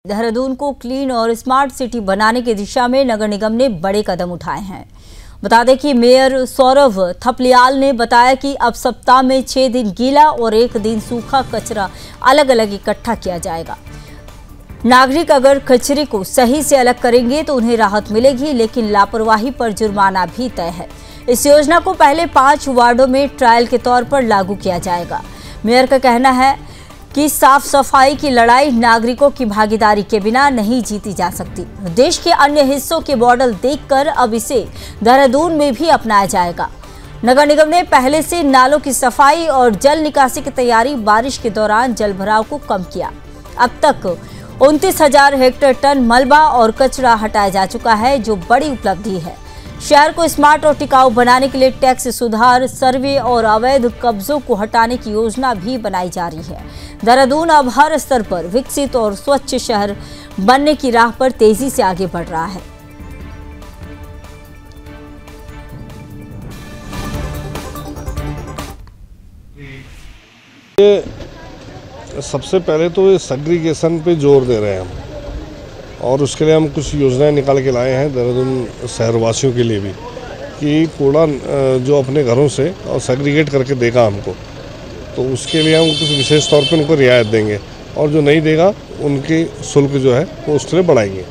देहरादून को क्लीन और smart city बनाने की दिशा में नगर निगम ने बड़े कदम उठाए हैं। बता दें कि मेयर सौरभ थपलियाल ने बताया कि अब सप्ताह में 6 दिन गीला और 1 दिन सूखा कचरा अलग अलग इकट्ठा किया जाएगा। नागरिक अगर कचरे को सही से अलग करेंगे तो उन्हें राहत मिलेगी, लेकिन लापरवाही पर जुर्माना भी तय है। इस योजना को पहले 5 वार्डों में ट्रायल के तौर पर लागू किया जाएगा। मेयर का कहना है कि साफ सफाई की लड़ाई नागरिकों की भागीदारी के बिना नहीं जीती जा सकती। देश के अन्य हिस्सों के मॉडल देखकर अब इसे देहरादून में भी अपनाया जाएगा। नगर निगम ने पहले से नालों की सफाई और जल निकासी की तैयारी, बारिश के दौरान जल भराव को कम किया। अब तक 29,000 हेक्टेयर टन मलबा और कचरा हटाया जा चुका है, जो बड़ी उपलब्धि है। शहर को स्मार्ट और टिकाऊ बनाने के लिए टैक्स सुधार, सर्वे और अवैध कब्जों को हटाने की योजना भी बनाई जा रही है। देहरादून अब हर स्तर पर विकसित और स्वच्छ शहर बनने की राह पर तेजी से आगे बढ़ रहा है। सबसे पहले तो सेग्रीगेशन पे जोर दे रहे हैं हम, और उसके लिए हम कुछ योजनाएं निकाल के लाए हैं देहरादून शहरवासियों के लिए भी, कि कूड़ा जो अपने घरों से और सेग्रीगेट करके देगा हमको, तो उसके लिए हम कुछ विशेष तौर पे उनको रियायत देंगे, और जो नहीं देगा उनकी शुल्क जो है वो उसके लिए बढ़ाएंगे।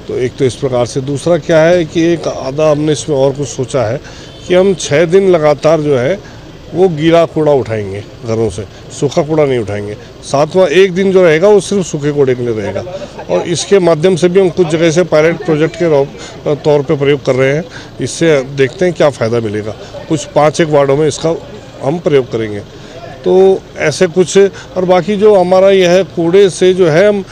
तो एक तो इस प्रकार से। दूसरा क्या है कि एक आधा हमने इसमें और कुछ सोचा है कि हम 6 दिन लगातार जो है वो गीला कूड़ा उठाएंगे घरों से, सूखा कूड़ा नहीं उठाएंगे। 7वां 1 दिन जो रहेगा वो सिर्फ सूखे कूड़े के लिए रहेगा, और इसके माध्यम से भी हम कुछ जगह से पायलट प्रोजेक्ट के तौर पे प्रयोग कर रहे हैं। इससे देखते हैं क्या फ़ायदा मिलेगा। कुछ 5-1 वार्डों में इसका हम प्रयोग करेंगे। तो ऐसे कुछ, और बाकी जो हमारा यह है कूड़े से जो है हम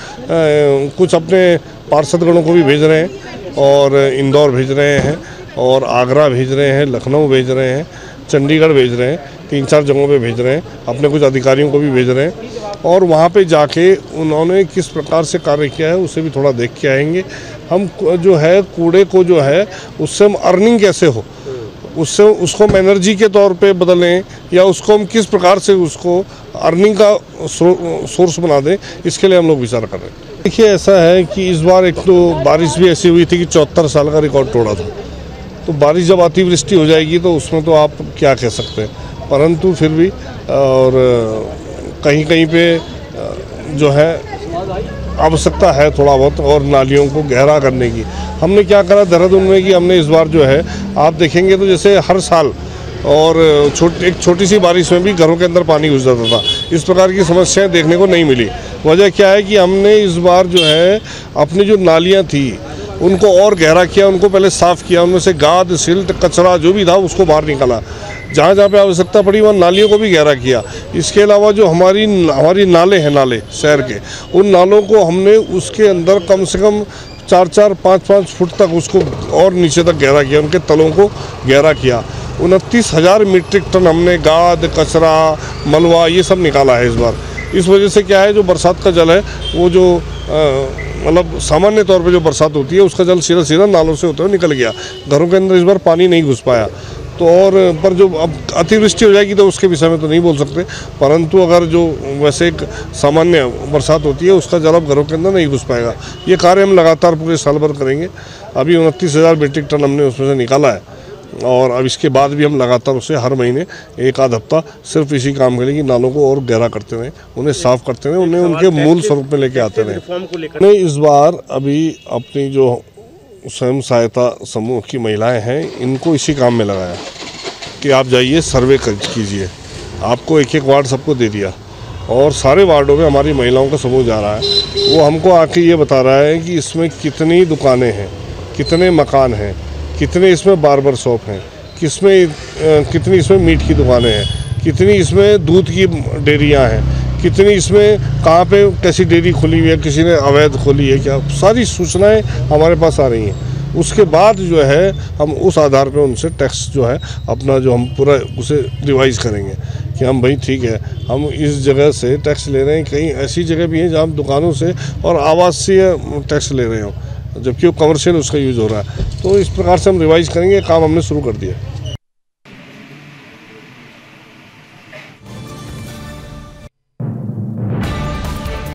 कुछ अपने पार्षदगणों को भी भेज रहे हैं, और इंदौर भेज रहे हैं, और आगरा भेज रहे हैं, लखनऊ भेज रहे हैं, चंडीगढ़ भेज रहे हैं, 3-4 जगहों पे भेज रहे हैं। अपने कुछ अधिकारियों को भी भेज रहे हैं, और वहाँ पे जाके उन्होंने किस प्रकार से कार्य किया है उसे भी थोड़ा देख के आएंगे। हम जो है कूड़े को जो है उससे हम अर्निंग कैसे हो, उससे उसको हम एनर्जी के तौर पे बदलें, या उसको हम किस प्रकार से उसको अर्निंग का सोर्स बना दें, इसके लिए हम लोग विचार कर रहे हैं। देखिए, ऐसा है कि इस बार एक तो बारिश भी ऐसी हुई थी कि 74 साल का रिकॉर्ड तोड़ा था। तो बारिश जब अतिवृष्टि हो जाएगी तो उसमें तो आप क्या कह सकते हैं, परंतु फिर भी और कहीं कहीं पे जो है आवश्यकता है थोड़ा बहुत और नालियों को गहरा करने की। हमने क्या करा देहरादून में कि हमने इस बार जो है आप देखेंगे तो जैसे हर साल और एक छोटी सी बारिश में भी घरों के अंदर पानी घुस जाता था। इस प्रकार की समस्याएं देखने को नहीं मिली। वजह क्या है कि हमने इस बार जो है अपनी जो नालियाँ थी उनको और गहरा किया, उनको पहले साफ़ किया, उनमें से गाद, सिल्ट, कचरा जो भी था उसको बाहर निकाला। जहाँ जहाँ पे आवश्यकता पड़ी वहाँ नालियों को भी गहरा किया। इसके अलावा जो हमारी नाले हैं, नाले शहर के, उन नालों को हमने उसके अंदर कम से कम 4-4, 5-5 फुट तक उसको और नीचे तक गहरा किया, उनके तलों को गहरा किया। 29,000 मीट्रिक टन हमने गाद, कचरा, मलबा ये सब निकाला है इस बार। इस वजह से क्या है, जो बरसात का जल है वो जो मतलब सामान्य तौर पे जो बरसात होती है उसका जल सीधा सीधा नालों से होते हुए निकल गया। घरों के अंदर इस बार पानी नहीं घुस पाया। तो और पर जो अब अतिवृष्टि हो जाएगी तो उसके विषय में तो नहीं बोल सकते, परंतु अगर जो वैसे एक सामान्य बरसात होती है उसका जल अब घरों के अंदर नहीं घुस पाएगा। ये कार्य हम लगातार पूरे साल भर करेंगे। अभी 29,000 मीट्रिक टन हमने उसमें से निकाला है, और अब इसके बाद भी हम लगातार उसे हर महीने 1-आध हफ्ता सिर्फ इसी काम के लिए कि नालों को और गहरा करते रहें, उन्हें साफ करते रहें, उन्हें उनके मूल स्वरूप में लेके आते रहें। इस बार अभी अपनी जो स्वयं सहायता समूह की महिलाएं हैं इनको इसी काम में लगाया कि आप जाइए सर्वे कीजिए। आपको 1-1 वार्ड सबको दे दिया, और सारे वार्डों में हमारी महिलाओं का समूह जा रहा है। वो हमको आके ये बता रहा है कि इसमें कितनी दुकानें हैं, कितने मकान हैं, कितने इसमें बार्बर शॉप हैं, कितनी इसमें मीट की दुकानें हैं, कितनी इसमें दूध की डेयरियाँ हैं, कितनी इसमें कहाँ पे कैसी डेयरी खुली हुई है, किसी ने अवैध खोली है क्या, सारी सूचनाएं हमारे पास आ रही हैं। उसके बाद जो है हम उस आधार पे उनसे टैक्स जो है अपना जो हम पूरा उसे रिवाइज़ करेंगे कि हम भाई ठीक है हम इस जगह से टैक्स ले रहे हैं, कहीं ऐसी जगह भी है जहाँ हम दुकानों से और आवासीय टैक्स ले रहे हो, जबकि वो कमर्शियल उसका यूज़ हो रहा है। तो इस प्रकार से हम रिवाइज़ करेंगे, काम हमने शुरू कर दिया।